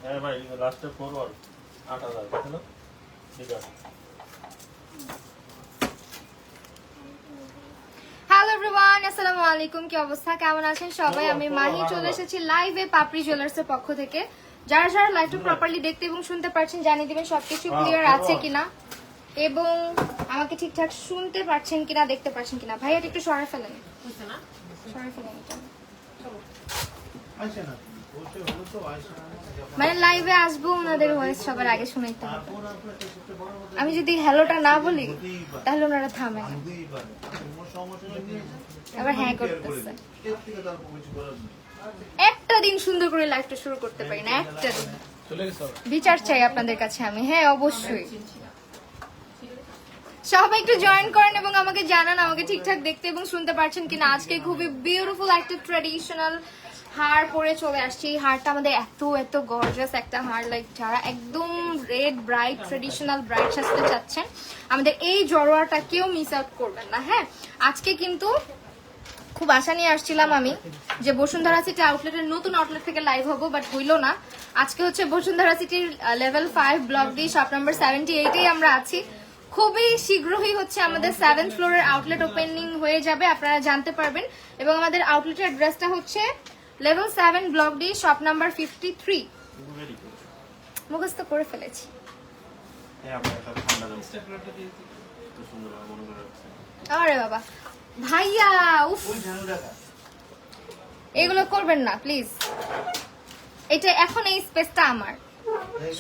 হ্যাঁ ভাই লাস্টে ফরওয়ার্ড 8000 দেখো ঠিক আছে। হ্যালো এভরিওয়ান, আসসালামু আলাইকুম। কি অবস্থা, কেমন আছেন সবাই? আমি মাহি চলে এসেছি লাইভে পাপড়ি জুয়েলার্স এর পক্ষ থেকে। যারা যারা লাইভটা প্রপারলি দেখতে এবং শুনতে পারছেন জানিয়ে দিবেন সবকিছু ক্লিয়ার আছে কিনা এবং আমাকে ঠিকঠাক শুনতে পারছেন কিনা, দেখতে পারছেন কিনা। ভাইয়া একটু সরাই ফেলেন, সরাই ফেলেন এটা। মানে লাইভে আসবো ওনাদের ভয়েস সবার আগে শুনাইতে হবে। আমি যদি হ্যালোটা না বলি তাহলে ওনারা থামে না, আবার হ্যাঁ করতেছে। একটা দিন সুন্দর করে লাইভটা শুরু করতে পারি না, একটা দিন। বিচার চাই আপনাদের কাছে আমি। হ্যাঁ অবশ্যই, সবাই একটু জয়েন করেন এবং আমাকে জানান আমাকে ঠিকঠাক দেখতে এবং শুনতে পারছেন কিনা। আজকে খুবই বিউটিফুল একটা ট্র্যাডিশনাল হার পরে চলে আসছি। হারটা আমাদের এত এত গর্জাস একটা হার, লাইক যারা একদম রেড ব্রাইট ট্র্যাডিশনাল ব্রাইট সাজতে চাচ্ছেন আমাদের এই জড়োয়াটা কেউ মিস আউট করবেন না। হ্যাঁ, আজকে কিন্তু খুব আশা নিয়ে আসছিলাম আমি যে বসুন্ধরা সিটি আউটলেটের নতুন আউটলেট থেকে লাইভ হবো, বাট হইলো না। আজকে হচ্ছে বসুন্ধরা সিটির level 5 block D shop number 78-এই আমরা আছি। খুবই শীঘ্রই হচ্ছে আমাদের 7th ফ্লোরের আউটলেট ওপেনিং হয়ে যাবে, আপনারা জানতে পারবেন। এবং আমাদের আউটলেটের অ্যাড্রেসটা হচ্ছে level 7 block D shop number 53। মুখস্থ করে ফেলেছি। আরে বাবা ভাইয়া, উফ, এগুলো করবেন না প্লিজ। এটা এখন এই স্পেসটা আমার,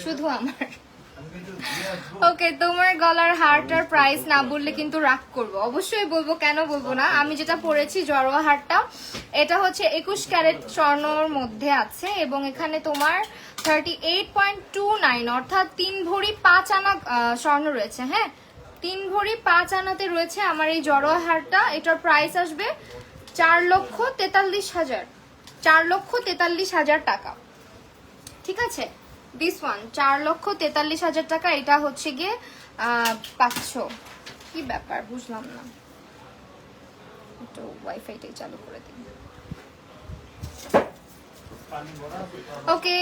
শুধু আমার। ওকে, তোমার গলার হারটার প্রাইস না বললে কিন্তু রাগ করবো। অবশ্যই বলবো, কেন বলবো না। আমি যেটা পরেছি জড়োয়া হারটা, এটা হচ্ছে 21 ক্যারেট স্বর্ণর মধ্যে আছে এবং এখানে তোমার 38.29 অর্থাৎ 3 ভরি 5 আনা স্বর্ণ রয়েছে। হ্যাঁ, 3 ভরি 5 আনাতে রয়েছে আমার এই জড়োয়া হারটা। এটার প্রাইস আসবে 4,43,000, 4,43,000 টাকা। ঠিক আছে, দিস ওয়ান 4,43,000 টাকা। এটা হচ্ছে গিয়ে পাচ্ছ। কি ব্যাপার বুঝলাম না, একটু ওয়াইফাইটাই চালু করে দিন। ওকে,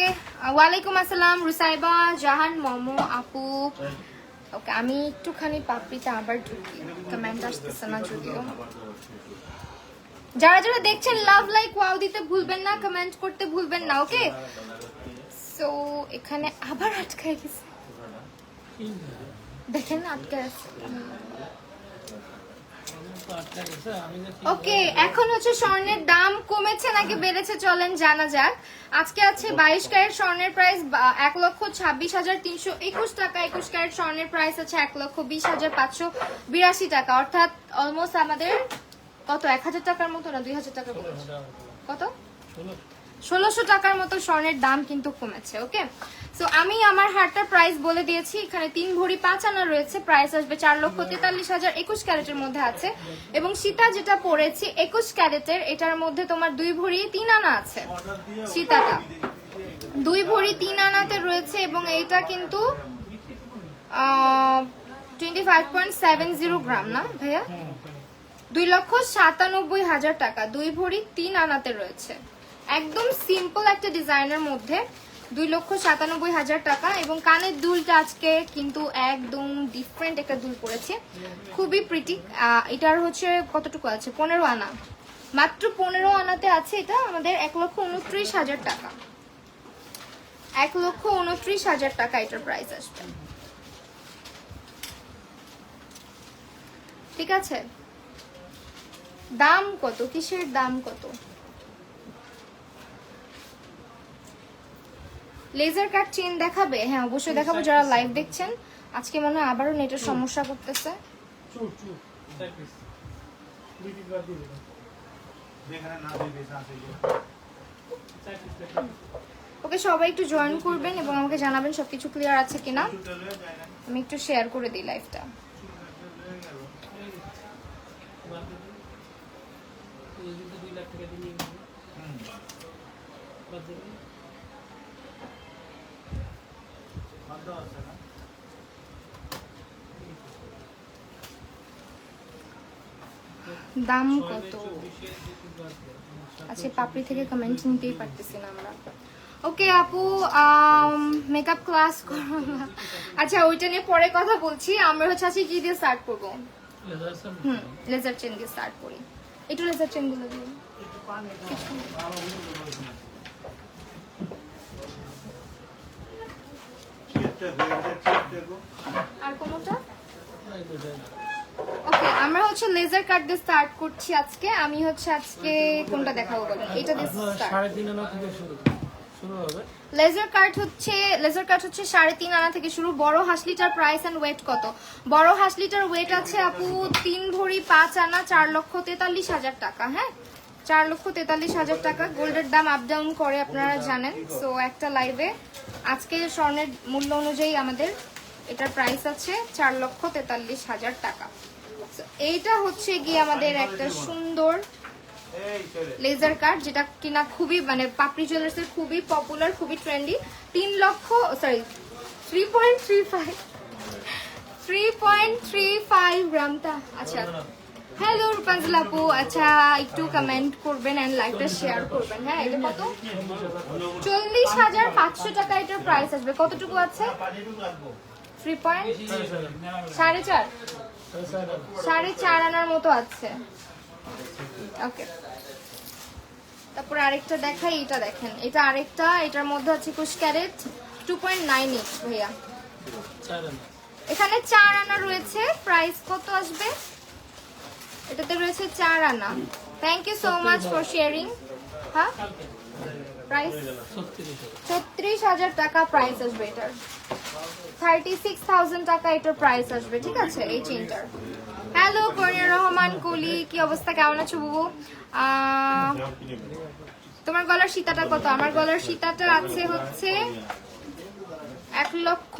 ওয়ালাইকুম আসসালাম রুসাইবা জাহান মোমো আপু। ওকে, আমি একটুখানি পাপড়িতে আবার ঢুকি, কমেন্ট আসতেছে না যদিও। যারা যারা দেখছেন লাভ লাইক ওয়াও দিতে ভুলবেন না, কমেন্ট করতে ভুলবেন না। ওকে, সো এখানে আবার আটকায় গেছে, দেখেন আটকে আছে। ওকে, এখন হচ্ছে স্বর্ণের দাম কমেছে নাকি বেড়েছে চলেন জানা যাক। আজকে আছে 22 ক্যারেট স্বর্ণের প্রাইস 1,26,321 টাকা। 21 ক্যারেট স্বর্ণের প্রাইস আছে 1,20,582 টাকা, অর্থাৎ অলমোস্ট আমাদের কত 1,000 টাকার মতো না 2,000 টাকার মতো, কত 1,600 টাকার মতো স্বর্ণের দাম কিন্তু কমেছে। ওকে, সো আমি আমার হারটার প্রাইস বলে দিয়েছি। এখানে 3 ভরি 5 আনা রয়েছে, প্রাইস আসবে 4,43,000, 21 ক্যারেটের মধ্যে আছে। এবং সীতা যেটা পড়েছি 21 ক্যারেটের, এটার মধ্যে তোমার 2 ভরি 3 আনা আছে। সীতাটা 2 ভরি 3 আনাতে রয়েছে এবং এইটা কিন্তু 25.70 গ্রাম না ভাইয়া, 2,97,000 টাকা। 2 ভরি 3 আনাতে রয়েছে, একদম সিম্পল একটা ডিজাইনের মধ্যে 2,97,000 টাকা। এবং কানের দুলটা আজকে কিন্তু একদম ডিফারেন্ট একটা দুল পড়েছে, খুবই প্রিটি। এটার হচ্ছে কতটুকু আছে, 15 আনা, মাত্র 15 আনাতে আছে। এটা আমাদের 1,29,000 টাকা, 1,29,000 টাকা এটার প্রাইস আসবে। ঠিক আছে, দাম কত, কিসের দাম কত? লেজার কাট চেইন দেখাবে? হ্যাঁ অবশ্যই দেখাবো। যারা লাইভ দেখছেন, আজকে মনে হয় আবারও নেটের সমস্যা করতেছে। ওকে, সবাই একটু জয়েন করবেন এবং আমাকে জানাবেন সবকিছু ক্লিয়ার আছে কিনা। আমি একটু শেয়ার করে দিই লাইভটা। দাম কত? আচ্ছা, পাপড়ি থেকে কমেন্ট নিতেই পারতেছি না আমরা। ওকে আপু, মেকআপ ক্লাস করো না। আচ্ছা ওইটা নিয়ে পরে কথা বলছি। আমরা হচ্ছে আজকে কি দিয়ে স্টার্ট করবো? লেজার চেন দিয়ে স্টার্ট করি। একটু লেজার চেন গুলো দিন। আর কোনটা? ওকে, আমরা হচ্ছে লেজার কাট দিয়ে স্টার্ট করছি আজকে। আমি হচ্ছে আজকে কোনটা দেখাবো বলেন? এটা দিয়ে স্টার্ট। 3.5 আনা থেকে শুরু হবে। লেজার কাট হচ্ছে 3.5 আনা থেকে শুরু। বড় হাসলিটার প্রাইস এন্ড ওয়েট কত? বড় হাসলিটার ওয়েট আছে আপু 3 ভরি 5 আনা, 4,43,000 টাকা। হ্যাঁ, 4,43,000 টাকা। গোল্ডের দাম আপ ডাউন করে আপনারা জানেন। সো একটা লাইভে আজকে স্বর্ণের মূল্য অনুযায়ী আমাদের এটার প্রাইস আছে 4,43,000 টাকা। এইটা হচ্ছে গিয়ে আমাদের একটা সুন্দর লেজার কাট, যেটা কিনা খুবই মানে পাপড়ি জুয়েলার্স এর খুবই পপুলার, খুবই ট্রেন্ডি। 3.35 গ্রামটা। আচ্ছা, হ্যালো রূপাঞ্জল আপু, আচ্ছা একটু কমেন্ট করবেন এন্ড লাইকটা শেয়ার করবেন। হ্যাঁ, এটা কত? 40,500 টাকা এটার প্রাইস আসবে। কতটুকু আছে? 4.5 আনার মতো আছে। ওকে, তারপরে আরেকটা দেখাই। এটা দেখেন, এটা আরেকটা, এটার মধ্যে আছে 21 ক্যারেট 2.98 ভাইয়া। এখানে 4 আনা রয়েছে। প্রাইস কত আসবে? এটাতে রয়েছে 4 আনা। Thank you so much for sharing. হ্যাঁ, প্রাইস 36,000 টাকা প্রাইস আসবে এটার। 36,000 টাকা এটার প্রাইস আসবে। ঠিক আছে, এই চেইনটার। হ্যালো করিয়া রহমান কলি, কি অবস্থা, কেমন আছো বুবু? তোমার গলার সীতাটা কত? আমার গলার সীতাটা আছে হচ্ছে 1 লক্ষ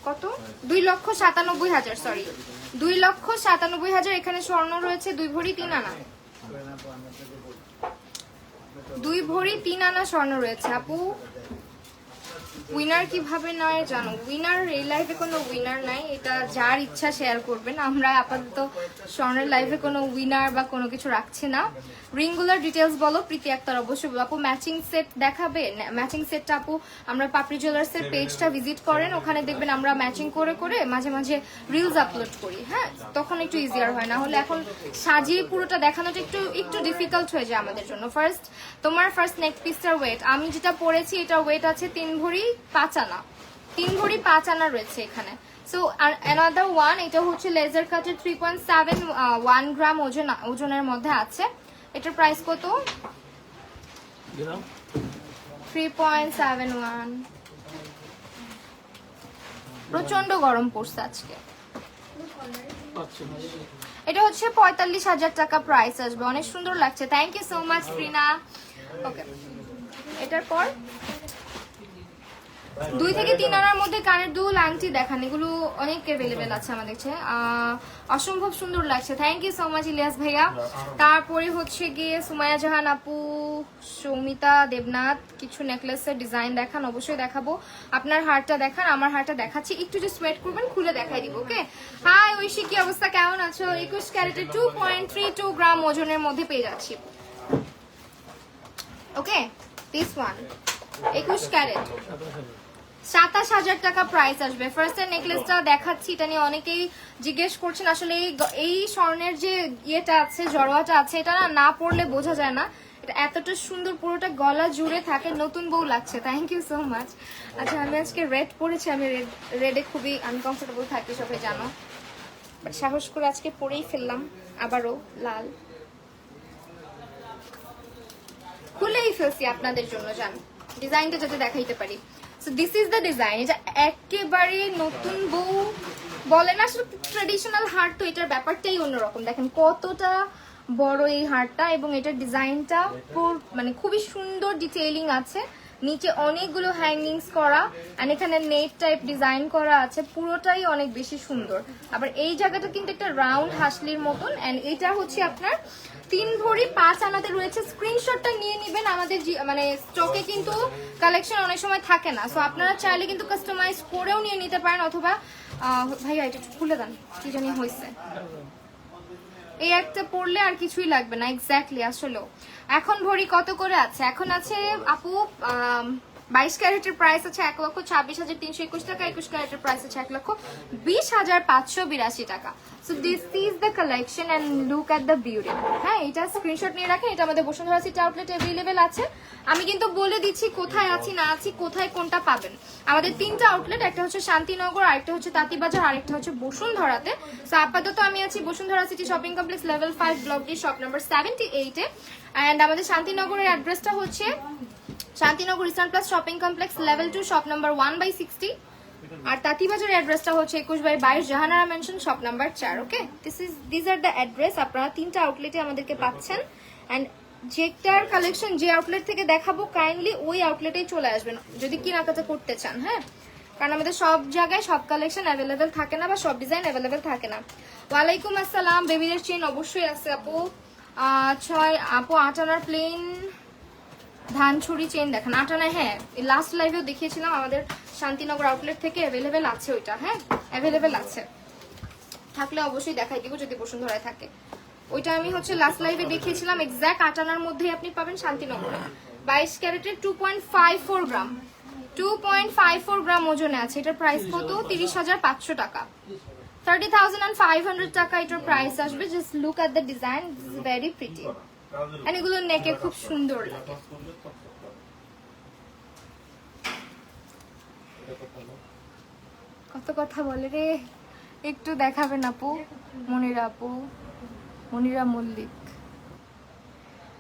কত, 2,97,000, সরি 2,97,000। এখানে স্বর্ণ রয়েছে 2 ভরি 3 আনা, 2 ভরি 3 আনা স্বর্ণ রয়েছে। আপু উইনার কিভাবে নয় জানো? উইনার এই লাইফে কোনো উইনার নাই, এটা যার ইচ্ছা শেয়ার করবেন। আমরা আপাতত স্বর্ণের লাইফে কোনো উইনার বা কোনো কিছু রাখছি না। রিংগুলার ডিটেলস বলো প্রীতি আক্তার। অবশ্যই আপু ম্যাচিং সেট দেখাবে। ম্যাচিং সেটটা আপু আমরা পাপড়ি জুয়েলার্সের পেজটা ভিজিট করেন, ওখানে দেখবেন আমরা ম্যাচিং করে করে মাঝে মাঝে রিলস আপলোড করি। হ্যাঁ, তখন একটু ইজিয়ার হয়, না হলে এখন সাজিয়ে পুরোটা দেখানোটা একটু ডিফিকাল্ট হয়ে যায় আমাদের জন্য। তোমার ফার্স্ট নেক পিসটার ওয়েট, আমি যেটা পরেছি এটার ওয়েট আছে 3 ভরি 5 আনা। 3 ভরি 5 আনা রয়েছে এখানে। সো অ্যানাদার ওয়ান, এটা হচ্ছে লেজার কাটের 3.71 গ্রাম ওজনের মধ্যে আছে। এটার প্রাইস কত? 3.71। প্রচন্ড গরম পড়ছে আজকে। এটা হচ্ছে 45,000 টাকা প্রাইস আসবে। অনেক সুন্দর লাগছে। থ্যাংক ইউ সো মাচ রিনা। ওকে, এটার পর 2 থেকে 3 আনার মধ্যে কানের দুল আংটি দেখান, এগুলো অনেক অ্যাভেলেবেল আছে আমাদের কাছে। অসম্ভব সুন্দর লাগছে। Thank you so much Ilias ভাইয়া। তারপরে হচ্ছে গিয়ে সুমাইয়া জাহান আপু, সৌমিতা দেবনাথ, কিছু নেকলেসের ডিজাইন দেখান। অবশ্যই দেখাবো। আপনার হারটা দেখান, আমার হারটা দেখাচ্ছি। একটু যে ওয়েট করবেন, খুলে দেখাই দিব। ওকে, হাই ঐশী, কি অবস্থা, কেমন আছো? 21 ক্যারেটের 2.32 গ্রাম ওজনের মধ্যে পেয়ে যাচ্ছি। ওকে, দিস ওয়ান 21 ক্যারেট 27,000 টাকা প্রাইস আসবে। ফার্স্ট নেকলেসটা দেখাচ্ছি, এটা নিয়ে অনেকেই জিজ্ঞেস করছেন। আসলে এই স্বর্ণের যে ইয়েটা আছে, জড়োয়াটা আছে, এটা না পরলে বোঝা যায় না। এটা এতটা সুন্দর, পুরোটা গলা জুড়ে থাকে, নতুন বউ লাগছে। Thank you so much. আচ্ছা, আমি আজকে রেড পরেছি। আমি রেডে খুবই আনকমফোর্টেবল থাকি, সবাই জানো। বাট সাহস করে আজকে পরেই ফেললাম। আবারও লাল খুলেই ফেলছি আপনাদের জন্য, জান ডিজাইনটা যাতে দেখাইতে পারি। So this is the design. এটা একেবারে নতুন বউ বলে না, আসলে ট্রেডিশনাল হার, তো এটার ব্যাপারটাই অন্যরকম। দেখেন কতটা বড় এই হারটা, এবং এটার ডিজাইনটা মানে খুবই সুন্দর, ডিটেইলিং আছে। নিচে অনেকগুলো হ্যাঙ্গিংস করা, আর এখানে নেট টাইপ ডিজাইন করা আছে। পুরোটাই অনেক বেশি সুন্দর। আবার এই জায়গাটা কিন্তু একটা রাউন্ড হাসলির মতন। এন্ড এটা হচ্ছে আপনার 3 ভরি 5 আনাতে রয়েছে। স্ক্রিনশটটা নিয়ে নেবেন। আমাদের মানে স্টকে কিন্তু কালেকশন অনেক সময় থাকে না, সো আপনারা চাইলে কিন্তু কাস্টমাইজ করেও নিয়ে নিতে পারেন। অথবা ভাইয়া এটা খুলে দেন, কি জানি হয়েছে। এই একটা পরলে আর কিছুই লাগবে না। এক্স্যাক্টলি, আসলে এখন ভরি কত করে আছে? এখন আছে আপু 22 ক্যারেটের প্রাইস আছে 1,26,321 টাকা, 21 ক্যারেটের প্রাইস আছে 1,20,582 টাকা। So this is the collection and look at the beauty. হ্যাঁ, এটা স্ক্রিনশট নিয়ে রাখেন। এটা আমাদের বসুন্ধরা সিটি আউটলেট অ্যাভেলেবেল আছে। আমি কিন্তু বলে দিচ্ছি কোথায় আছি না আছি, কোথায় কোনটা পাবেন। আমাদের 3টা আউটলেট, একটা হচ্ছে শান্তিনগর, আরেকটা হচ্ছে তাঁতিবাজার, আরেকটা হচ্ছে বসুন্ধরাতে। সো আপাতত আমি আছি Bashundhara city shopping complex level 5 block D shop number 78 এ। এন্ড আমাদের শান্তিনগরের অ্যাড্রেসটা হচ্ছে Shantinagar eastern plus shopping complex level 2 shop number 1/60। আর তাঁতিবাজারের অ্যাড্রেসটা হচ্ছে 21/22 Jahanara mansion shop number 4। Okay, this are the address. আপনারা 3টা আউটলেটে আমাদেরকে পাচ্ছেন। এন্ড যেটার কালেকশন যে আউটলেট থেকে দেখাবো কাইন্ডলি ওই আউটলেটেই চলে আসবেন যদি কেনাকাটা করতে চান। হ্যাঁ, কারণ আমাদের সব জায়গায় সব কালেকশন অ্যাভেলেবেল থাকে না বা সব ডিজাইন অ্যাভেলেবেল থাকে না। ওয়ালাইকুম আসসালাম। বেবিদের চেইন অবশ্যই আছে আপু। 6 আপু 8 আনার প্লেন ধান ছুরি চেইন দেখেন 8 আনায়। হ্যাঁ, লাস্ট লাইভেও দেখিয়েছিলাম, আমাদের শান্তিনগর আউটলেট থেকে অ্যাভেলেবেল আছে ওইটা। হ্যাঁ, অ্যাভেলেবেল আছে, থাকলে অবশ্যই দেখাই দিব যদি বসুন্ধরায় থাকে। ওইটা আমি হচ্ছে লাস্ট লাইভে দেখিয়েছিলাম। এক্স্যাক্ট 8 আনার মধ্যেই আপনি পাবেন শান্তিনগরে। 22 ক্যারেটের 2.54 গ্রাম, 2.54 গ্রাম ওজনে আছে। এটার প্রাইস কত? 30,500 টাকা, 30,500 টাকা এটার প্রাইস আসবে। Just look at the design, this is very pretty. And এগুলো নেকে খুব সুন্দর লাগে। কত কথা বলে রে, একটু দেখাবেন আপু? মনিরা মল্লিক,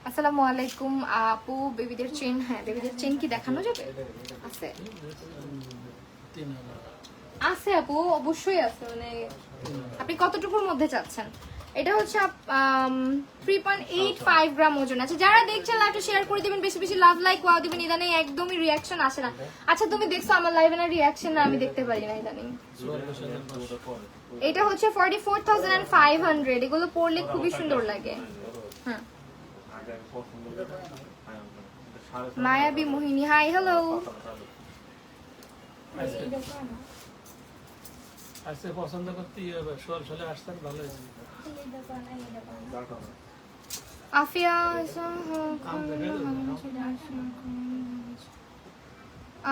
আসসালামু আলাইকুম আপু। বেবিদের চেন, হ্যাঁ বেবিদের চেন কি দেখানো যাবে? আছে আছে আপু, অবশ্যই আছে। মানে আপনি কতটুকুর মধ্যে চাচ্ছেন? এটা হচ্ছে 3.85 গ্রাম ওজন আছে। যারা দেখছেন লাইভটা শেয়ার করে দিবেন, বেশি বেশি লাভ লাইক ওয়াও দিবেন। ইদানিং একদমই রিয়াকশন আসে না। আচ্ছা তুমি দেখছো আমার লাইভে না রিয়াকশন? না, আমি দেখতে পারি না ইদানিং। এটা হচ্ছে 44,500। এগুলো পরলে খুবই সুন্দর লাগে। হ্যাঁ, মায়াবী মোহিনী, হাই হ্যালো। আজকে পছন্দ করতে চলে আসতেন, ভালো হয়েছে। আফিয়া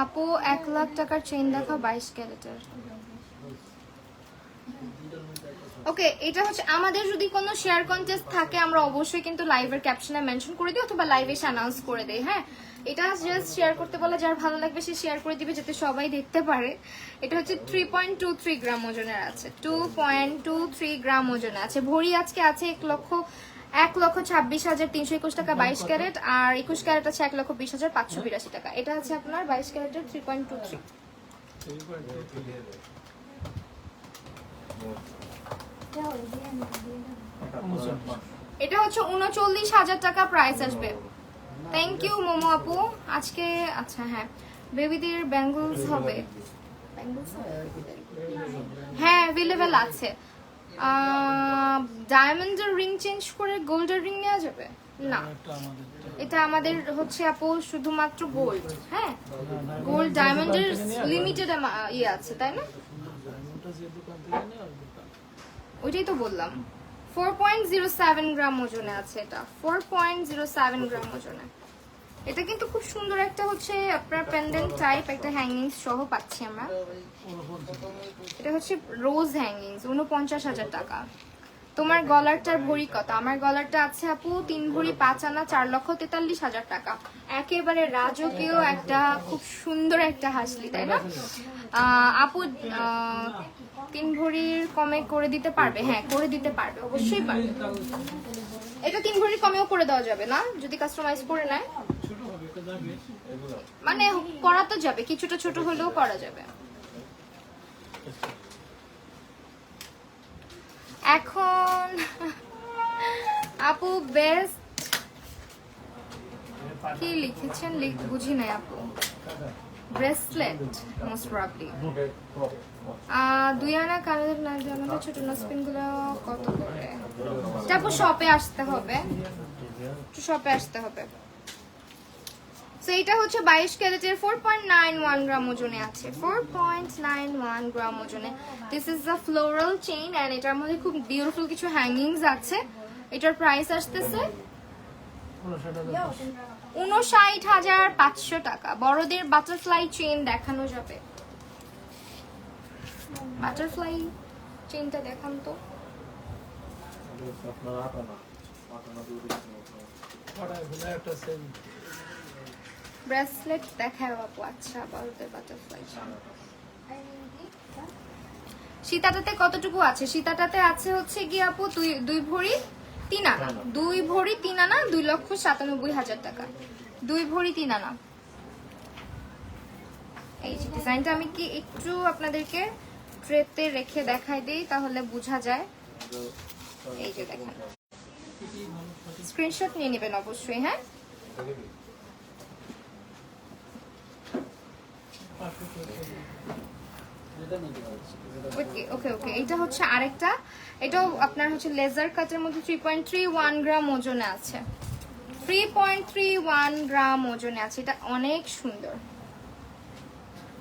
আপু 1 লাখ টাকার চেইন দেখাও 22 ক্যারেটের। ওকে, এটা হচ্ছে আমাদের যদি কোনো শেয়ার কন্টেস্ট থাকে আমরা অবশ্যই কিন্তু লাইভের ক্যাপশনে মেনশন করে দিই অথবা লাইভে এসে অ্যানাউন্স করে দেই। হ্যাঁ, এটা জাস্ট শেয়ার করতে বলে, যার ভালো লাগবে সে শেয়ার করে দিবে যাতে সবাই দেখতে পারে। এটা হচ্ছে 3.23 গ্রাম ওজনের আছে, 2.23 গ্রাম ওজনে আছে। ভরি আজকে আছে 1,26,321 টাকা 22 ক্যারেট, আর 21 ক্যারেট আছে 1,20,582 টাকা। এটা আছে আপনার 22 ক্যারেটের 3.23। এটা হচ্ছে 39,000 টাকা প্রাইস আসবে। থ্যাংক ইউ মোমো আপু আজকে। আচ্ছা হ্যাঁ, বেবিদের ব্যাঙ্গলস হবে? হ্যাঁ অ্যাভেলেবেল আছে। ডায়মন্ডের রিং চেঞ্জ করে গোল্ডের রিং নেওয়া যাবে না? এটা আমাদের হচ্ছে আপু শুধুমাত্র গোল্ড। হ্যাঁ, গোল্ড ডায়মন্ডের লিমিটেড ইয়ে আছে, তাই না? ওইটাই তো বললাম। 4.07 গ্রাম ওজনে আছে এটা, 4.07 গ্রাম ওজনে। এটা কিন্তু খুব সুন্দর একটা হচ্ছে আপনার পেন্ডেন্ট টাইপ, একটা হ্যাঙ্গিংস সহ পাচ্ছি আমরা। এটা হচ্ছে রোজ হ্যাঙ্গিংস, 49,000 টাকা। তোমার গলারটার ভরি কত? আমার গলারটা আছে আপু 3 ভরি 5 আনা, 4,43,000 টাকা। একেবারে রাজকীয় একটা খুব সুন্দর একটা হাসলি, তাই না আপু? 3 ভরির কমে করে দিতে পারবে? হ্যাঁ করে দিতে পারবে, অবশ্যই পারবে। এটা 3 ভরির কমেও করে দেওয়া যাবে না যদি কাস্টমাইজ করে নেয়, মানে করা তো যাবে, কিছুটা ছোট হলেও করা যাবে। এখন আপু বেস্ট কি লিখেছেন বুঝি নাই আপু। ব্রেসলেট মোস্ট প্রবাবলি 2 আনা কালার না জানালে ছোট নসপিন গুলো কত করে? তারপর শপে আসতে হবে, একটু শপে আসতে হবে। সো এটা হচ্ছে 22 ক্যারেটের 4.91 গ্রাম ওজনে আছে, 4.91 গ্রাম ওজনে। This is the floral chain and এটার মধ্যে খুব বিউটিফুল কিছু হ্যাঙ্গিংস আছে। এটার প্রাইস আসতেছে 59,500 টাকা। বড়দের বাটারফ্লাই চেইন দেখানো যাবে, বাটারফ্লাই চেইনটা দেখান তো। আপনার আটানা একটা সেম ব্রেসলেট দেখায় আপু। আচ্ছা, বড়দের বাটারফ্লাই চেইন। সীতাটাতে কতটুকু আছে? সীতাটাতে আছে হচ্ছে কি আপু 2 ভরি 3 আনা, 2 ভরি 3 আনা, 2,97,000 টাকা, 2 ভরি 3 আনা। এই যে ডিজাইনটা আমি কি একটু আপনাদেরকে ট্রেতে রেখে দেখাই দেই, তাহলে বোঝা যায়। এই যে দেখেন, স্ক্রিনশট নিয়ে নেবেন অবশ্যই। হ্যাঁ, ওকে ওকে ওকে। এটা হচ্ছে আরেকটা, এটাও আপনার হচ্ছে লেজার কাটের মধ্যে 3.31 গ্রাম ওজনে আছে, 3.31 গ্রাম ওজনে আছে। এটা অনেক সুন্দর।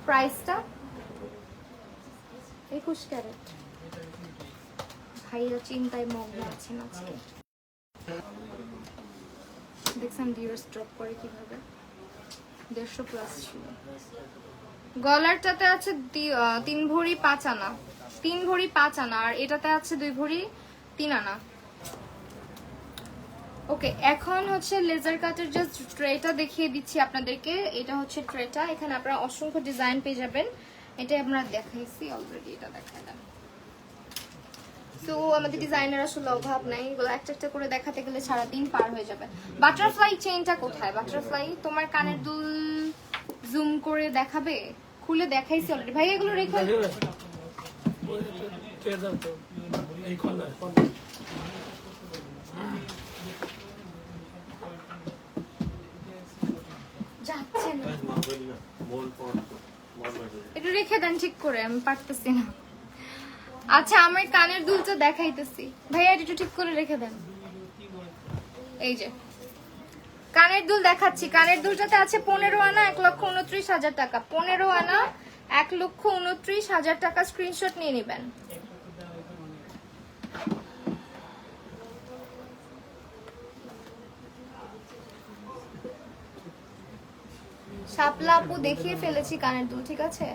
প্রাইসটা 21 ক্যারেট। ভাইয়া চিন্তায় মগ্ন আছেন আজকে। দেখছেন ডিউস ড্রপ করে কিভাবে, 150 প্লাস ছিল। গলারটাতে আছে 3 ভরি 5 আনা, 3 ভরি 5 আনা, আর এটাতে আছে 2 ভরি 3 আনা। ওকে, এখন হচ্ছে লেজার কাটের জাস্ট ট্রেটা দেখিয়ে দিচ্ছি আপনাদেরকে। এটা হচ্ছে ট্রেটা, এখানে আপনারা অসংখ্য ডিজাইন পেয়ে যাবেন। এটা আমরা দেখাইছি অলরেডি, এটা দেখালাম। তো আমাদের ডিজাইনের আসলে অভাব নাই, এগুলো একটা একটা করে দেখাতে গেলে সারাদিন পার হয়ে যাবে। বাটারফ্লাই চেইনটা কোথায়? বাটারফ্লাই তোমার কানের দুল জুম করে দেখাবে? খুলে দেখাইছি অলরেডি ভাই, এগুলো রেখে এই কর্নার যাচ্ছে না, একটু রেখে দেন ঠিক করে, আমি পারতেছি না। আচ্ছা, আমার কানের দুলটা দেখাইতেছি ভাইয়া, একটু ঠিক করে রেখে দেন। এই যে কানের দুল দেখাচ্ছি, কানের দুলটাতে আছে 15 আনা 1,29,000 টাকা, 15 আনা 1,29,000 টাকা। স্ক্রিনশট নিয়ে নেবেন। শাপলা আপু দেখিয়ে ফেলেছি কানের দুল, ঠিক আছে?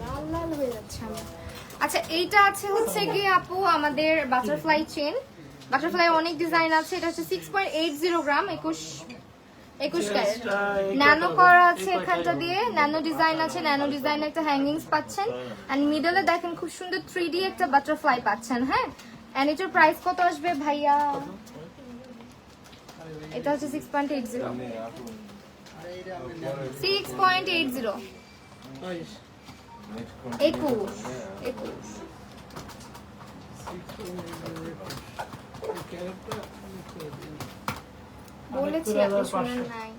লাল লাল হয়ে যাচ্ছে আমার। আচ্ছা, এইটা আছে হচ্ছে গিয়ে আপু আমাদের বাটারফ্লাই চেন। বাটারফ্লাই অনেক ডিজাইন আছে। এটা হচ্ছে 6.80 গ্রাম, 21 ক্যারেট। ন্যানো করা আছে এখানটা দিয়ে, ন্যানো ডিজাইন আছে। ন্যানো ডিজাইন একটা হ্যাঙ্গিংস পাচ্ছেন, এন্ড মিডলে দেখেন খুব সুন্দর 3D একটা বাটারফ্লাই পাচ্ছেন। হ্যাঁ, এন্ড এটার প্রাইস কত আসবে ভাইয়া? এটা হচ্ছে 6.80, 6.80, 21। বলেছি আপনি শুনেন নাই।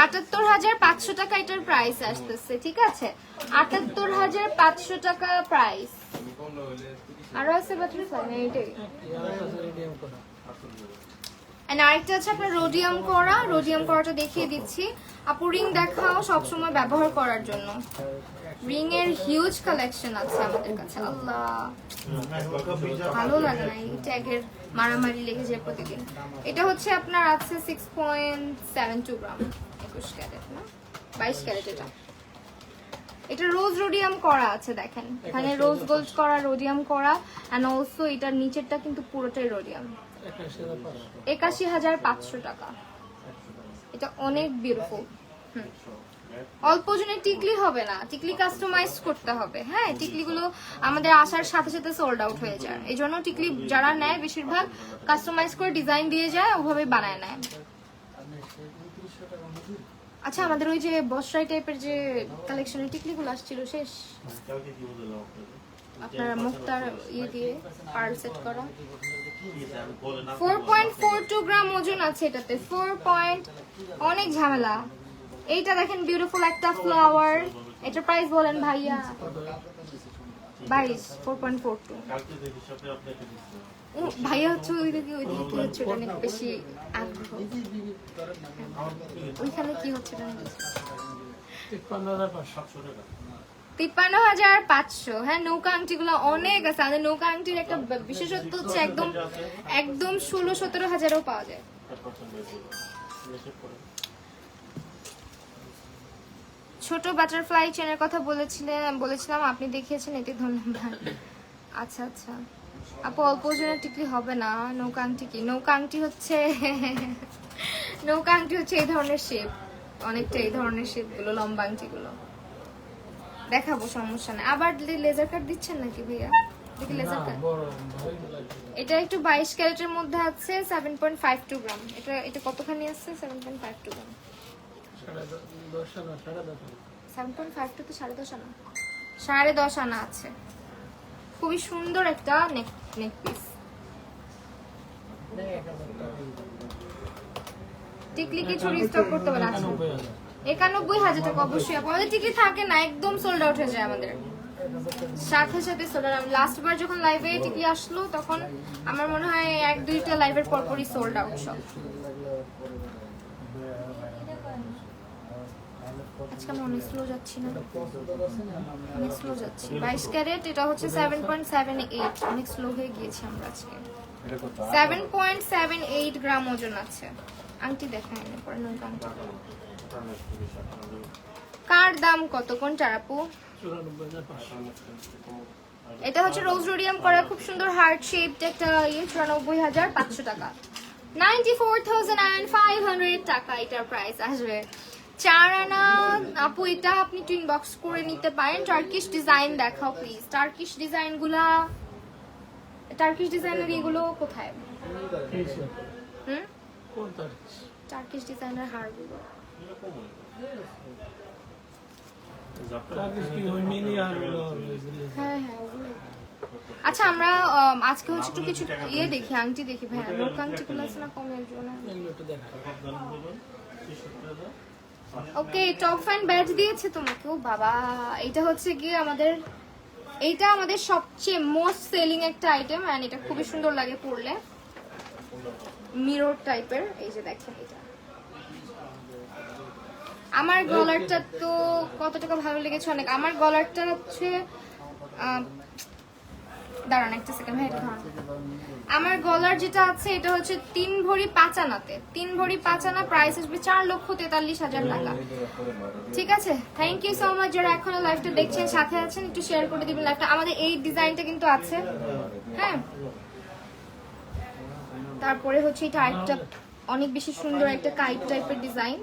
78,500 টাকা এটার প্রাইস আসতেছে, ঠিক আছে? 78,500 টাকা প্রাইস। আরো আছে বাটারফ্লাই, এইটাই। এন্ড আরেকটা আছে আপনার রোডিয়াম করা। রোডিয়াম করাটা দেখিয়ে দিচ্ছি আপু। রিং দেখাও সবসময় ব্যবহার করার জন্য। রিং এর হিউজ কালেকশন আছে আমাদের কাছে। আল্লাহ, ভালো লাগে না এই ট্যাগের মারামারি লেগে যায় প্রতিদিন। এটা হচ্ছে আপনার আছে 6.72 গ্রাম, 21 ক্যারেট না 22 ক্যারেট। এটা রোজ রোডিয়াম করা আছে, দেখেন এখানে রোজ গোল্ড করা, রোডিয়াম করা, এন্ড অলসো এটার নিচেরটা কিন্তু পুরোটাই রোডিয়াম। 81,500 টাকা। এটা অনেক বিউটিফুল। অল্প ওজনের টিকলি হবে না, টিকলি কাস্টমাইজ করতে হবে। হ্যাঁ, টিকলিগুলো আমাদের আসার সাথে সাথে সোল্ড আউট হয়ে যায়, এই জন্য টিকলি যারা নেয় বেশিরভাগ কাস্টমাইজ করে ডিজাইন দিয়ে যায়, ওভাবে বানায় নেয়। আচ্ছা, আমাদের ওই যে বসরাই টাইপের যে কালেকশনের টিকলিগুলো আসছিল শেষ, আপনার মুক্তার ইয়ে দিয়ে পার্ল সেট করা। 4.42 গ্রাম ওজন আছে এটাতে। 4. অনেক ঝামেলা। এইটা দেখেন বিউটিফুল একটা ফ্লাওয়ার। এটার প্রাইস বলেন ভাইয়া? 22 4.42। কালকে দেখি সাথে আপনাকে দিচ্ছি। ও ভাইয়া হচ্ছে ওইদিকে হচ্ছে ওটা অনেক বেশি আগ্রহ। ওইখানে কি হচ্ছে না 53,500 700 টাকা। 53,500। হ্যাঁ, নৌকা আংটিগুলো অনেক আছে। আমাদের নৌকা আংটির একটা বিশেষত্ব হচ্ছে একদম একদম 16-17 হাজারও পাওয়া যায়। 5% বেশি। রিসিভ করে। ছোট বাটারফ্লাই চেনের কথা বলেছিলাম, আপনি দেখিয়েছেন, এতে ধন্যবাদ। আচ্ছা আচ্ছা আপু, অল্প ওজনের টিকলি হবে না। নৌকা আংটি কি? নৌকা আংটি হচ্ছে নৌকা আংটি হচ্ছে এই ধরনের শেপ, অনেকটা এই ধরনের শেপ গুলো, লম্বা আংটিগুলো দেখাবো, সমস্যা নেই। আবার লেজার কাট দিচ্ছেন নাকি ভাইয়া? দেখি লেজার কাট। বড় ভাই লাগে। এটা একটু 22 ক্যারেটের মধ্যে আছে, 7.52 গ্রাম। এটা কতখানি আছে? 7.52 গ্রাম। 10.5 আনা 10.5 7.52 তো 10.5 আনা, 10.5 আনা আছে। খুবই সুন্দর একটা নেক পিস। টিকলি কি ছড়ি স্টক করতে পারে? আছে 91,000 টাকা। অবশ্যই আমাদের টিকলি থাকে না, একদম সোল্ড আউট হয়ে যায় আমাদের সাথে সাথে সোল্ড আউট। লাস্ট বার যখন লাইভে টিকলি আসলো তখন আমার মনে হয় 1-2টা লাইভের পরপরই সোল্ড আউট সব। আজকে আমি অনেক স্লো যাচ্ছি না, অনেক স্লো যাচ্ছি। 22 ক্যারেট, এটা হচ্ছে 7.78। অনেক স্লো হয়ে গিয়েছি আমরা আজকে। 7.78 গ্রাম ওজন আছে। আংটি দেখায় না পরে, নৌকা আংটি। কার দাম কত? কোনটার আপু? 94,500 এটা হচ্ছে রোজ রোডিয়াম করা, খুব সুন্দর হার্ট শেপড একটা 94,500 টাকা। 94,500 টাকা এটার প্রাইস আসবে। 4 আনা আপু, এটা আপনি টুইন বক্স করে নিতে পারেন। টার্কিশ ডিজাইন দেখাও প্লিজ। টার্কিশ ডিজাইনের এগুলো কোথায়? কোন তার টার্কিশ ডিজাইনের হারগুলো কি ওই মিনি আর হ্যাঁ ওগুলো। আচ্ছা আমরা আজকে হচ্ছে একটু কিছু দেখি, আংটি দেখি ভাইয়া। নৌকা আংটিগুলো আছে না কমের জন্য? এগুলো একটু দেখা। ওকে, টপ ফ্যান ব্যাচ দিয়েছে তোমাকে। ও বাবা, এটা হচ্ছে কি এইটা আমাদের সবচেয়ে মোস্ট সেলিং একটা আইটেম। এন্ড এটা খুবই সুন্দর লাগে পরলে, মিরর টাইপের। এই যে দেখেন, এটা আমার গলারটা তো কত টাকা ভালো লেগেছে অনেক। আমার গলারটা হচ্ছে দাঁড়ান একটা সেকেন্ড ভাই, এটা ধরুন। আমার গলার যেটা আছে এটা হচ্ছে 3 ভরি 5 আনাতে। 3 ভরি 5 আনা, প্রাইস আসবে 4,43,000 টাকা। ঠিক আছে, থ্যাংক ইউ সো মাচ যারা এখনো লাইভটা দেখছেন, সাথে আছেন, একটু শেয়ার করে দিবেন লাইভটা। আমাদের এই ডিজাইনটা কিন্তু আছে, হ্যাঁ। তারপরে হচ্ছে এটা আরেকটা অনেক বেশি সুন্দর একটা কাইট টাইপের design.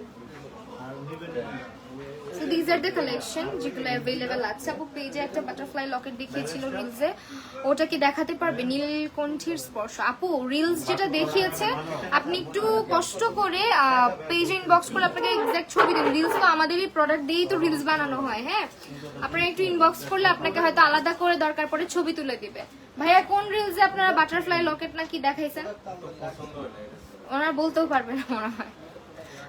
So these are the collection যেগুলো अवेलेबल আছে। আপু পেজে একটা বাটারফ্লাই লকেট দেখিয়েছিল রিলসে, ওটা কি দেখাতে পারবে? নীলকণ্ঠীর স্পর্শ। আপু রিলস যেটা দেখিয়েছে আপনি একটু কষ্ট করে পেজে ইনবক্স করে আপনাকে এক্সাক্ট ছবি দিন। রিলস তো আমাদেরই প্রোডাক্ট দিয়েই তো রিলস বানানো হয়, হ্যাঁ। আপনারা একটু ইনবক্স করলে আপনাকে হয়তো আলাদা করে দরকার পড়ে ছবি তুলে দিবে। ভাইয়া কোন রিলসে আপনারা বাটারফ্লাই লকেট নাকি দেখাইছেন? ওনারা বলতেও পারবে না মনে হয়।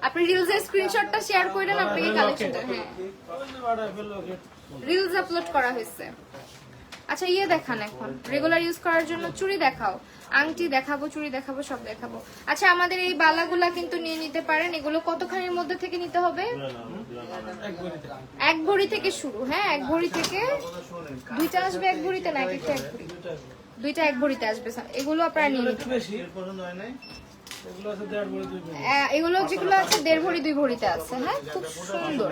আপনি রিলসের স্ক্রিনশটটা শেয়ার করে দেন, আপনাকে কালেকশনটা, হ্যাঁ রিলস আপলোড করা হয়েছে। আচ্ছা দেখান, এখন রেগুলার ইউজ করার জন্য চুড়ি দেখাও, আংটি দেখাবো, চুড়ি দেখাবো, সব দেখাবো। আচ্ছা আমাদের এই বালাগুলা কিন্তু নিয়ে নিতে পারেন। এগুলো কতখানির মধ্যে থেকে নিতে হবে? 1 ভরি থেকে শুরু, হ্যাঁ 1 ভরি থেকে। দুইটা আসবে 1 ভরিতে না একটা 1 ভরি? দুইটা 1 ভরিতে আসবে। এগুলো আপনারা নিয়ে নিতে পারেন। এগুলো যেগুলো আছে 1.5 ভরি 2 ভরিতে আছে, হ্যাঁ খুব সুন্দর।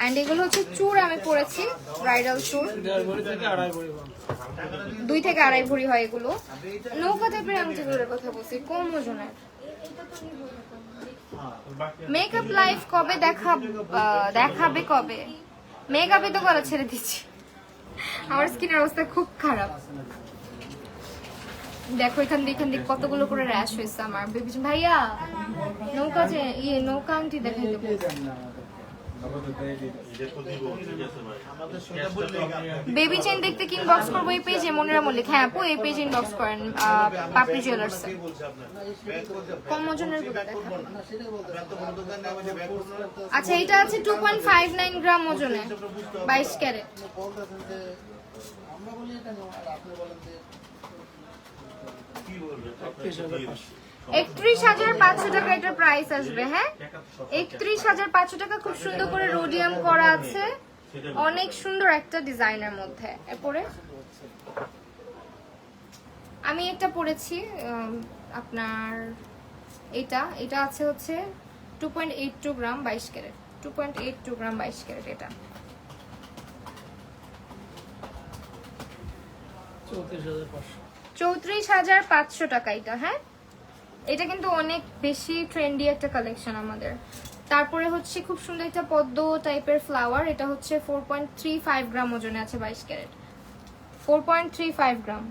এন্ড এগুলো হচ্ছে চূড়, আমি পরেছি ব্রাইডাল চূড়, 2 থেকে 2.5 ভরি হয় এগুলো। নৌকা টাইপের আংটিগুলোর কথা বলছি, কম ওজনের। মেকআপ লাইভ কবে দেখাবে কবে? মেকআপে তো করা ছেড়ে দিচ্ছি, আমার স্কিনের অবস্থা খুব খারাপ। দেখো এখান দিয়ে কতগুলো করে র্যাশ হয়েছে আমার। ভাইয়া নৌকা আংটি দেখাই দেবো। বেবি চেইন দেখতে কি ইনবক্স করবো এই পেজে? মনিরা মল্লিক, হ্যাঁ আপু এই পেজে ইনবক্স করেন পাপড়ি জুয়েলার্স। কম ওজনের আচ্ছা এটা আছে 2.59 গ্রাম ওজনে, 22 ক্যারেট। 31,500 টাকা এটার প্রাইস আসবে। হ্যাঁ, 31,500 টাকা। খুব সুন্দর করে রোডিয়াম করা আছে, অনেক সুন্দর একটা ডিজাইনের মধ্যে। এরপরে আমি একটা পরেছি আপনার এটা আছে হচ্ছে 2.82 গ্রাম 22 ক্যারেট, 2.82 গ্রাম 22 ক্যারেট। এটা 34,500 টাকা এটা। হ্যাঁ, এটা কিন্তু অনেক বেশি ট্রেন্ডি একটা কালেকশন আমাদের। তারপরে হচ্ছে খুব সুন্দর একটা পদ্ম টাইপের ফ্লাওয়ার, এটা হচ্ছে 4.35 গ্রাম ওজনে আছে 22 ক্যারেট, 4.35 গ্রাম।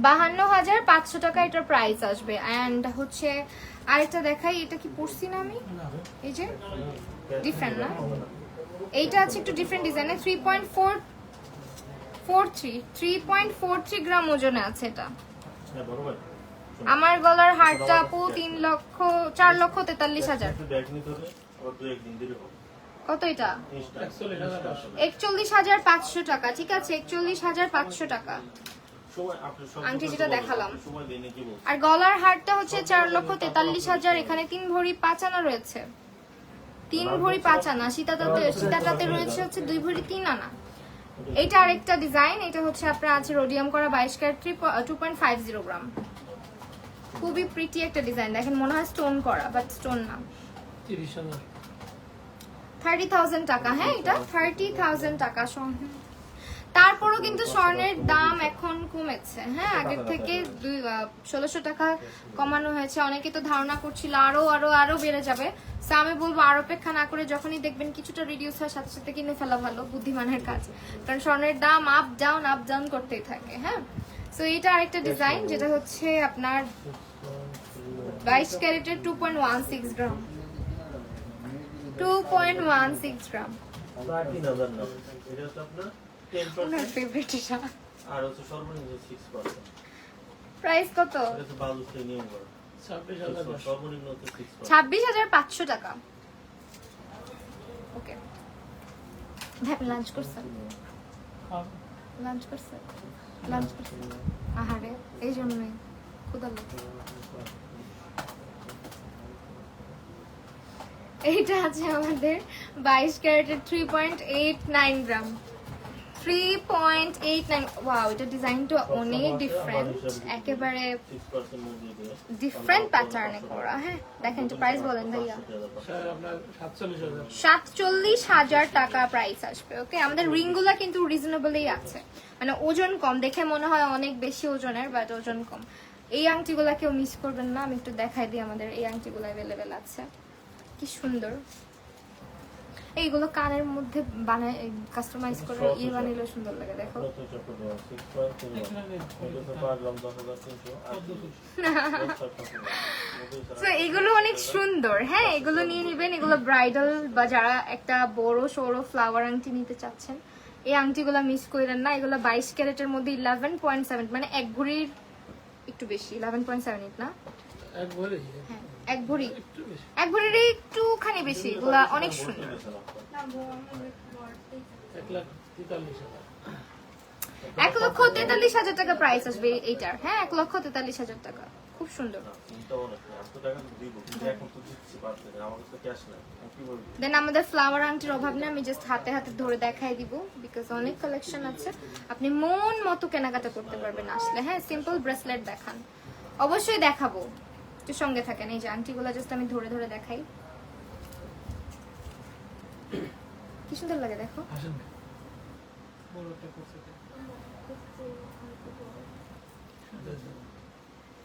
52,500 টাকা এটার প্রাইস আসবে। অ্যান্ড হচ্ছে আরেকটা দেখাই, এটা কি পরছি না আমি, এই যে ডিফারেন্ট না, এইটা আছে একটু ডিফারেন্ট ডিজাইনে, 3.43 গ্রাম ওজনে আছে এটা। আমার গলার হারটা আপু 4,43,000। কত এটা? 41,500 টাকা। ঠিক আছে, 41,500 টাকা আংটি যেটা দেখালাম। আর গলার হারটা হচ্ছে 4,43,000। এখানে 3 ভরি 5 আনা রয়েছে, 3 ভরি 5 আনা। সীতাটাতে রয়েছে হচ্ছে 2 ভরি 3 আনা। এটা আরেকটা ডিজাইন, এটা হচ্ছে আপনার আছে রোডিয়াম করা 22 ক্যারেট, 2.50 গ্রাম। খুবই প্রিটি একটা ডিজাইন, দেখেন মনে হয় স্টোন করা, বাট স্টোন না। 30,000 টাকা। হ্যাঁ, এটা 30,000 টাকা। তারপরও কিন্তু স্বর্ণের দাম এখন কমেছে। হ্যাঁ, আগের থেকে 1,600 টাকা কমানো হয়েছে। অনেকে তো ধারণা করছিল আরো আরো আরো বেড়ে যাবে। সো আমি বলবো আর অপেক্ষা না করে যখনই দেখবেন কিছুটা রিডিউস হয় সাথে সাথে কিনে ফেলা ভালো, বুদ্ধিমানের কাজ। কারণ স্বর্ণের দাম আপ ডাউন করতেই থাকে। হ্যাঁ, সো এটা আরেকটা ডিজাইন, যেটা হচ্ছে আপনার 22 ক্যারেটের 2.16 গ্রাম, 2.16 গ্রাম। ওনার ফেভারিট এটা। আর হচ্ছে সর্বনিম্ন 6%। প্রাইস কত? এটা তো বালুতে নিয়ম করা। 26,000 সর্বনিম্ন হচ্ছে 6%। 26,500 টাকা। ওকে, ভাই লাঞ্চ করছেন? লাঞ্চ করছেন? আহারে, এই জন্যই ক্ষুধা লাগে। এইটা আছে আমাদের 22 ক্যারেটের 3.89 গ্রাম, 3.89। ওয়াও, এটা ডিজাইনটা অনেক ডিফারেন্ট, একেবারে ডিফারেন্ট প্যাটার্নে করা। হ্যাঁ, দেখেন তো প্রাইস বলেন ভাইয়া। 47,000 টাকা প্রাইস আসবে। ওকে, আমাদের রিংগুলা কিন্তু রিজনেবলই আছে, মানে ওজন কম, দেখে মনে হয় অনেক বেশি ওজনের, বাট ওজন কম। এই আংটিগুলা কেউ মিস করবেন না, আমি একটু দেখাই দিই। আমাদের এই আংটিগুলো অ্যাভেলেবেল আছে, কি সুন্দর। এইগুলো কানের মধ্যে বানায় কাস্টমাইজ করে বানাইলে সুন্দর লাগে। দেখো, এগুলো অনেক সুন্দর। হ্যাঁ, এগুলো নিয়ে নিবেন, এগুলো ব্রাইডাল বা যারা একটা বড় সড়ো ফ্লাওয়ার আংটি নিতে চাচ্ছেন, এই আংটিগুলো মিস করেন না। এগুলো 22 ক্যারেটের মধ্যে 11.7, মানে এক ভরির একটু বেশি, 11.78 না, এক ভরির একটুখানি বেশি। এগুলা অনেক সুন্দর। 1,43,000 টাকা প্রাইস আসবে এইটার। হ্যাঁ, 1,43,000 টাকা, খুব সুন্দর। দেন আমাদের ফ্লাওয়ার আংটির অভাব নেই, আমি জাস্ট হাতে হাতে ধরে দেখাই দিব, বিকজ অনেক কালেকশন আছে, আপনি মন মতো কেনাকাটা করতে পারবেন আসলে। হ্যাঁ, সিম্পল ব্রেসলেট দেখান, অবশ্যই দেখাবো, একটু সঙ্গে থাকেন। এই যে আংটিগুলো জাস্ট আমি ধরে ধরে দেখাই, কি সুন্দর লাগে দেখো।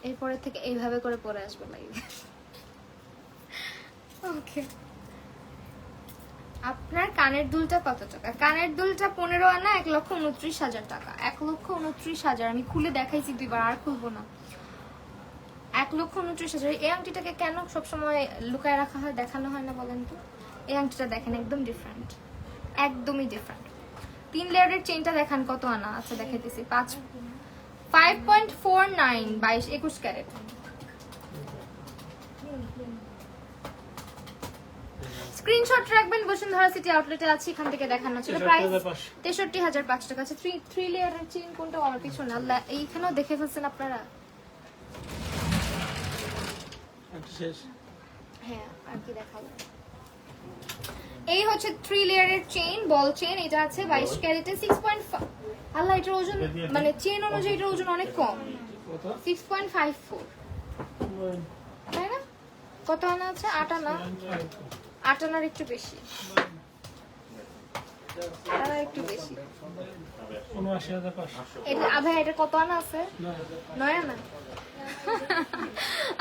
এরপরে থেকে এইভাবে করে পরে আসবে লাইভে। ওকে, আপনার কানের দুলটা কত টাকা? কানের দুলটা 15 আনা, 1,29,000 টাকা। 1,29,000 আমি খুলে দেখাইছি 2 বার, আর খুলবো না। 1,29,000। এই আংটিটাকে কেন সবসময় লুকায় রাখা হয়, দেখানো হয় না বলেন তো? এই আংটিটা দেখেন, একদম ডিফারেন্ট, একদমই ডিফারেন্ট। 3 লেয়ারের চেইনটা দেখান কত আনা আছে, দেখাইতেছি। 5.49 21 ক্যারেট। স্ক্রিনশট রাখবেন, বসুন্ধরা সিটি আউটলেটে আছে, এখান থেকে দেখানো ছিল। প্রাইস 63,500 টাকা আছে। 3 লেয়ারের চেইন কোনটা আমার পিছনে, আল্লাহ এইখানেও দেখে ফেলছেন আপনারা। একটা শেষ। হ্যাঁ, আর কি দেখাবো, এই হচ্ছে 3 লেয়ারের চেইন, বল চেইন। এটা আছে 22 ক্যারেটে 6.5। আল্লাহ, এটার ওজন মানে চেইন অনুযায়ী এটার ওজন অনেক কম, কত? 6.54, তাই না? কত আনা আছে? 8 আনা। 8 আনার একটু বেশি, তারা একটু বেশি। ৭৯,৫০০। এটা ভাই, এটা কত আনা আছে? 9 আনা।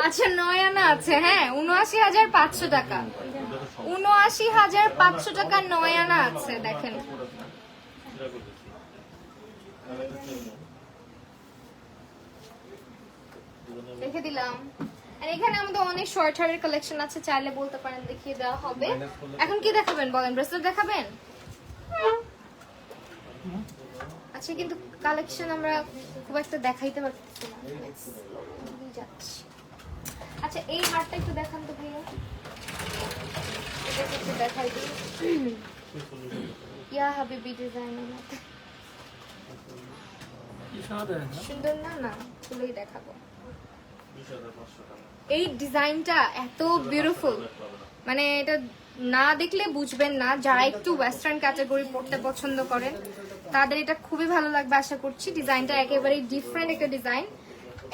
আচ্ছা, 9 আনা আছে। হ্যাঁ, ৭৯,৫০০ টাকা। ৭৯,৫০০ টাকা 9 আনা আছে, দেখেন। রেখে দিলাম। আর এখানে আমাদের অনেক শর্ট হেয়ারের কালেকশন আছে, চাইলে বলতে পারেন, দেখিয়ে দেওয়া হবে। এখন কি দেখাবেন বলেন? ব্রেসলেট দেখাবেন? আচ্ছা, কিন্তু কালেকশন আমরা খুব একটা দেখাইতে পারতেছি না, যাচ্ছি। আচ্ছা, এই হারটা একটু দেখান তো ভাইয়া, এটা একটু দেখাই দিই। ইয়া হাবিবি ডিজাইনের মতো সুন্দর না? না, খুলেই দেখাবো। এই ডিজাইনটা এত বিউটিফুল, মানে এটা না দেখলে বুঝবেন না। যারা একটু ওয়েস্টার্ন ক্যাটাগরি পড়তে পছন্দ করেন তাদের এটা খুবই ভালো লাগবে আশা করছি। ডিজাইনটা একেবারে ডিফারেন্ট একটা ডিজাইন,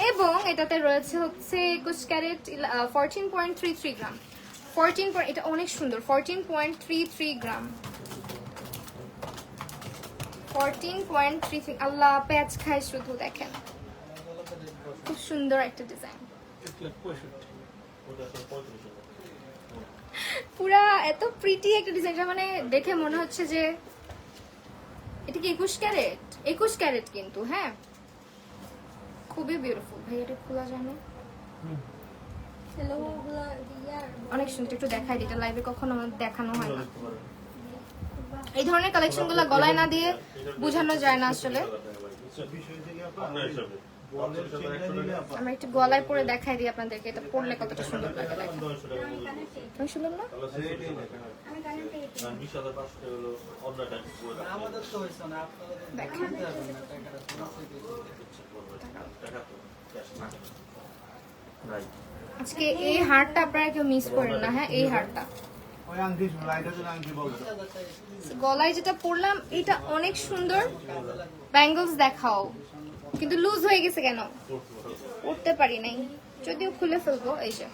এবং এটাতে রয়েছে হচ্ছে 21 ক্যারেট 14.33 গ্রাম। 14, এটা অনেক সুন্দর। 14.33 গ্রাম, 14.33। আল্লাহ, প্যাচ খায় শুধু, দেখেন খুব সুন্দর একটা ডিজাইন। পুরা এত প্রিটি একটা ডিজাইন, মানে দেখে মনে হচ্ছে যে এটা কি 21 ক্যারেট। 21 ক্যারেট কিন্তু, হ্যাঁ, খুবই বিউটিফুল। ভাই, এটা খোলা যায় না? অনেক সুন্দর, একটু দেখাই দিই, এটা লাইভে কখনো দেখানো হয় না। এই ধরনের কালেকশন গুলো গলায় না দিয়ে বোঝানো যায় না আসলে। আমরা একটু গলায় পরে দেখাই দিই আপনাদেরকে, এটা পরলে কতটা সুন্দর লাগে। দেখেন, সুন্দর না? আজকে এই হারটা আপনারা কেউ মিস করেন না। হ্যাঁ, এই হারটা গলায় যেটা পরলাম, এটা অনেক সুন্দর। ব্যাঙ্গলস দেখাও, কিন্তু লুজ হয়ে গেছে কেন? উঠতে পারি নাই, যদিও খুলে ফেলবো। এই যে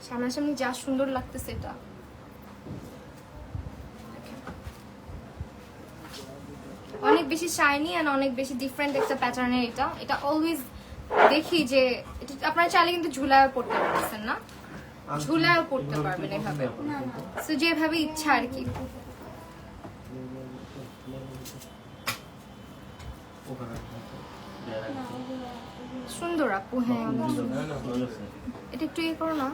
সামনাসামনি যা সুন্দর লাগতেছে, এটা অনেক বেশি শাইনি আর অনেক বেশি ডিফারেন্ট একটা প্যাটার্নের। এটা অলওয়েজ দেখি যে আপনারা চাইলে কিন্তু ঝুলায়ও পড়তে পারতেছেন না, ঝুলায়ও পড়তে পারবেন এভাবে, তো যেভাবে ইচ্ছা আর কি। সুন্দর আপু, হ্যাঁ এটা একটু ইয়ে করো না,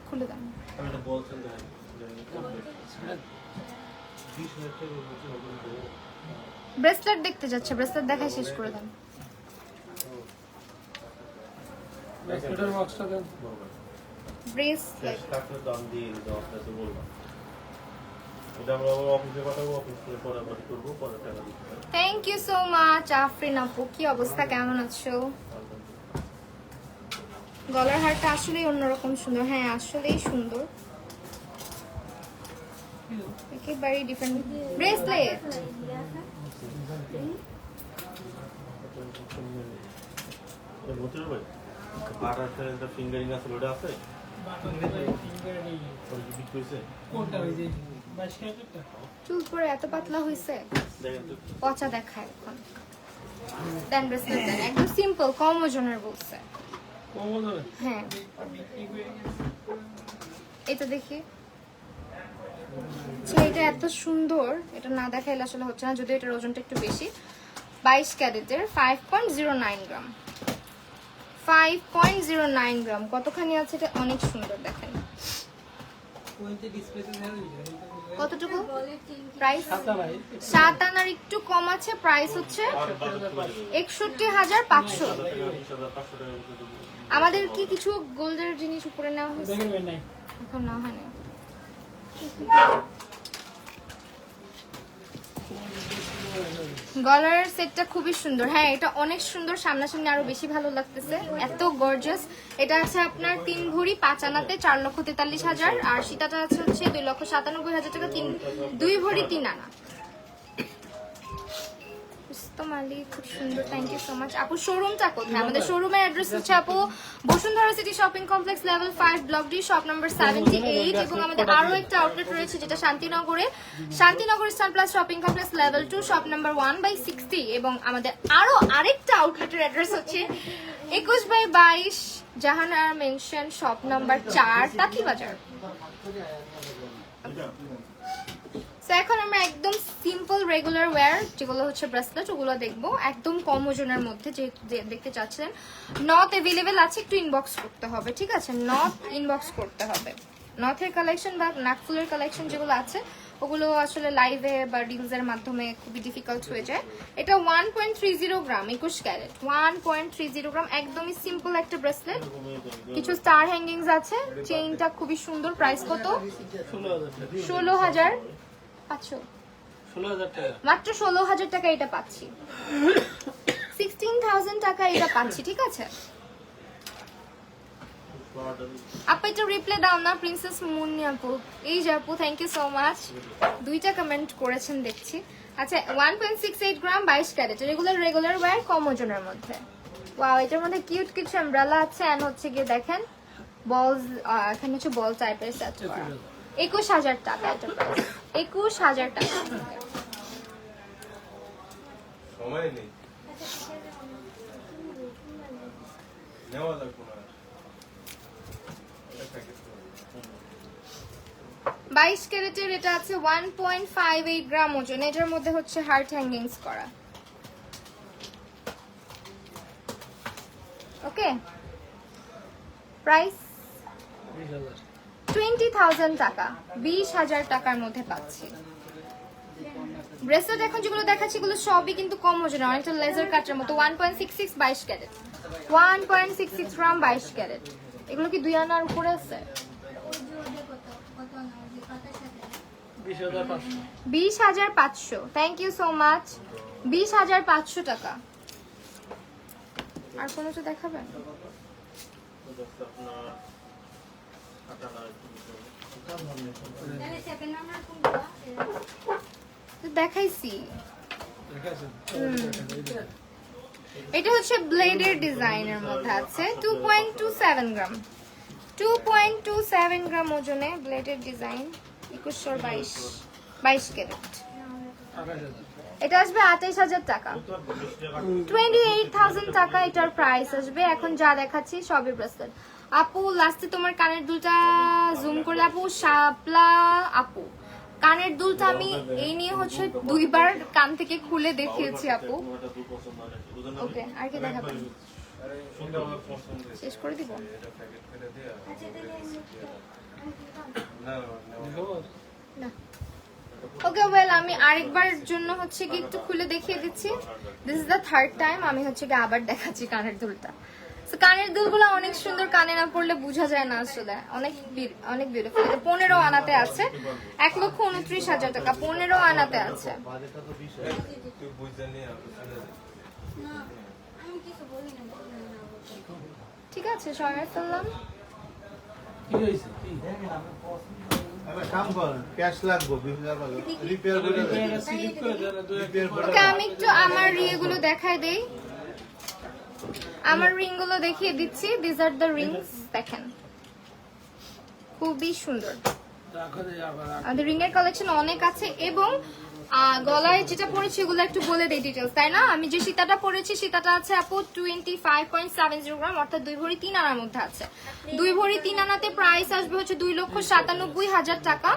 খুলে দাও। ব্রেসলেট দেখতে যাচ্ছে, ব্রেসলেট দেখাই শেষ করে দেন। Bracelet thank you so much Afrin আপু। কি অবস্থা, কেমন আছো? গলার হারটা আসলেই অন্যরকম সুন্দর। হ্যাঁ, আসলেই সুন্দর, একেবারে ডিফারেন্ট ব্রেসলেট। ফিঙ্গারিং আছে, ওটা আছে। চুল পরে এত পাতলা হয়েছে, পচা দেখায় এখন। দেন ব্রেসলেট দেন, একদম সিম্পল, কম ওজনের বলছে। হ্যাঁ, এটা দেখি, এটা এত সুন্দর, এটা না দেখাইলে আসলে হচ্ছে না, যদিও এটার ওজনটা একটু বেশি। 22 ক্যারেটের 5.09 গ্রাম, 5.09 গ্রাম। কতখানি আছে এটা, অনেক সুন্দর, দেখেন। কতটুকু প্রাইস? সাদা ভাই 7 আনার একটু কম আছে, প্রাইস হচ্ছে 61,500। আমাদের কি কিছু গোল্ডের জিনিস উপরে নেওয়া হয়েছে? দেখবেন নাই এখন না হয় না। গলার সেটটা খুবই সুন্দর, হ্যাঁ এটা অনেক সুন্দর, সামনাসামনি আরো বেশি ভালো লাগতেছে, এত গর্জিয়াস। এটা আছে আপনার 3 ভরি 5 আনাতে 4,43,000, আর সীতাটা আছে হচ্ছে 2,97,000 টাকা, 2 ভরি 3 আনা। মালি খুব সুন্দর, থ্যাংক ইউ সো মাচ আপু। শোরুমটা কোথায়? আমাদের শোরুমের অ্যাড্রেস হচ্ছে আপু Bashundhara city shopping complex level 5 block D shop number 78, এবং আমাদের আরো একটা আউটলেট রয়েছে যেটা শান্তিনগরে, Shantinagar star plus shopping complex level 2 shop number 1/60, এবং আমাদের আরো আরেকটা আউটলেটের অ্যাড্রেস হচ্ছে 21/22 জাহানারা মেনশন শপ নাম্বার 4 তাঁতি বাজার। তো এখন আমরা একদম সিম্পল রেগুলার ওয়্যার যেগুলো হচ্ছে ব্রেসলেট ওগুলো দেখবো, একদম কম ওজনের মধ্যে যেহেতু দেখতে চাচ্ছিলেন। নথ অ্যাভেলেবেল আছে, একটু ইনবক্স করতে হবে, ঠিক আছে? নথ ইনবক্স করতে হবে। নথের কালেকশন বা নাকফুলের কালেকশন যেগুলো আছে ওগুলো আসলে লাইভে বা রিলসের মাধ্যমে খুবই ডিফিকাল্ট হয়ে যায়। এটা 1.30 গ্রাম 21 ক্যারেট, 1.30 গ্রাম, একদমই সিম্পল একটা ব্রেসলেট। কিছু স্টার হ্যাঙ্গিংস আছে, চেইনটা খুবই সুন্দর। প্রাইস কত? 16,500, 16,000 টাকা, মাত্র 16,000 টাকা এটা পাচ্ছি, 16,000 টাকা এটা পাচ্ছি, ঠিক আছে? আপু এটা রিপ্লাই দাও না, প্রিন্সেস মুন্নি আপু। এই যে আপু, থ্যাংক ইউ সো মাচ, 2টা কমেন্ট করেছেন দেখছি। আচ্ছা 1.68 গ্রাম 22 ক্যারেট, রেগুলার ওয়্যার, কম ওজনের মধ্যে। ওয়াও, এটার মধ্যে কিউট কিছু আমব্রেলা আছে, এন্ড হচ্ছে গিয়ে দেখেন বলস, এখানে হচ্ছে বল টাইপের সেট করা। 21,000 টাকা এটা প্রাইস, 21,000 টাকা। সময় নেই, নেওয়া লাগবে না। 22 ক্যারেটের এটা আছে 1.58 গ্রাম ওজন, এটার মধ্যে হচ্ছে হার্ট হ্যাঙ্গিংস করা। ওকে, প্রাইস 20,000 টাকা, 20,000 টাকার মধ্যে পাচ্ছি। ব্রেসলেট এখন যেগুলো দেখাচ্ছি এগুলো সবই কিন্তু কম ওজনের, অনেকটা লেজার কাটের মতো। 1.66 22 ক্যারেট, 1.66 গ্রাম 22 ক্যারেট। এগুলো কি 2 আনার উপরে আছে? 20,500, থ্যাংক ইউ সো মাচ, 20,500 টাকা। আর কোনো কিছু দেখাবেন? দেখাইছি, এটা হচ্ছে ব্লেডের ডিজাইনের মধ্যে আছে, 2.27 গ্রাম, 2.27 গ্রাম ওজনে ব্লেডের ডিজাইন, 21/22 ক্যারেট। এটা আসবে 28,000 টাকা, 28,000 টাকা এটার প্রাইস আসবে। এখন যা দেখাচ্ছি সবই ব্রেসলেট। আপু লাস্টে তোমার কানের দুলটা জুম করে, আপু শাপলা আপু কানের দুলটা আমি এই নিয়ে হচ্ছে 2বার কান থেকে খুলে দেখিয়েছি আপু। ওকে, আর কি দেখাবেন? শেষ করে দিব? না, ওকে ওয়েল, আমি আরেকবার জন্য হচ্ছে কি একটু খুলে দেখিয়ে দিচ্ছি। This is the 3rd time আমি হচ্ছে কি আবার দেখাচ্ছি কানের দুলটা। তো কানের দুলগুলো অনেক সুন্দর, কানে না পড়লে বোঝা যায় না আসলে, অনেক বিউটিফুল। এটা 15 আনাতে আছে, 1,29,000 টাকা, 15 আনাতে আছে। ঠিক আছে, সবাই ফেললাম। কি হইছে? কি কাম করেন, ক্যাশ লাগবে, রিপেয়ার করে দেন। এটা সিলিপ করে দেন, ওকে, আমি একটু আমার রিংগুলো দেখাই দেই, আমার রিংগুলো দেখিয়ে দিচ্ছি। দিস আর দ্য রিংস, দেখেন খুবই সুন্দর। রাখো দে আবার। আমাদের রিং এর কালেকশন অনেক আছে, এবং গলায় যেটা পরেছি ওগুলো একটু বলে দেই ডিটেলস, তাই না? আমি যে সীতাটা পরেছি সীতাটা আছে আপু 25.70 গ্রাম, অর্থাৎ 2 ভরি 3 আনার মধ্যে আছে। 2 ভরি 3 আনাতে প্রাইস আসবে হচ্ছে 2,97,000 টাকা।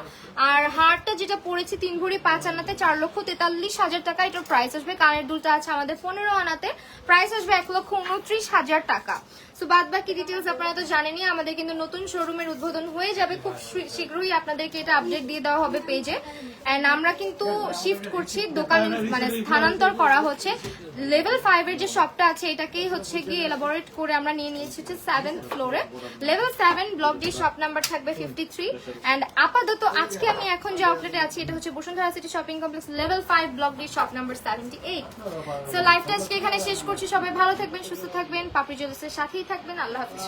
আর হারটা যেটা পরেছি 3 ভরি 5 আনাতে 4,43,000 টাকা এটার প্রাইস আসবে। কানের দুলটা আছে আমাদের 15 আনাতে, প্রাইস আসবে 1,29,000 টাকা। সো বাদ বাকি ডিটেলস আপনারা তো জানেনই, আমাদের কিন্তু নতুন শোরুমের উদ্বোধন হয়ে যাবে খুব শীঘ্রই, আপনাদেরকে এটা আপডেট দিয়ে দেওয়া হবে পেজে। এন্ড আমরা কিন্তু শিফট করছি, দোকান মানে স্থানান্তর করা হচ্ছে। লেভেল 5 এর যে শপটা আছে এটাকেই হচ্ছে গিয়ে এলাবোরেট করে আমরা নিয়ে নিয়েছি হচ্ছে 7th ফ্লোরে। Level 7 block D shop number থাকবে 53। এন্ড আপাতত আজকে আমি এখন যে আউটলেটে আছি এটা হচ্ছে Bashundhara city shopping complex level 5 block D shop number 78। So লাইভটা আজকে এখানে শেষ করছি। সবাই ভালো থাকবেন, সুস্থ থাকবেন, পাপড়ি জুয়েলার্সের সাথেই থাকবেন। আল্লাহ হাফেজ।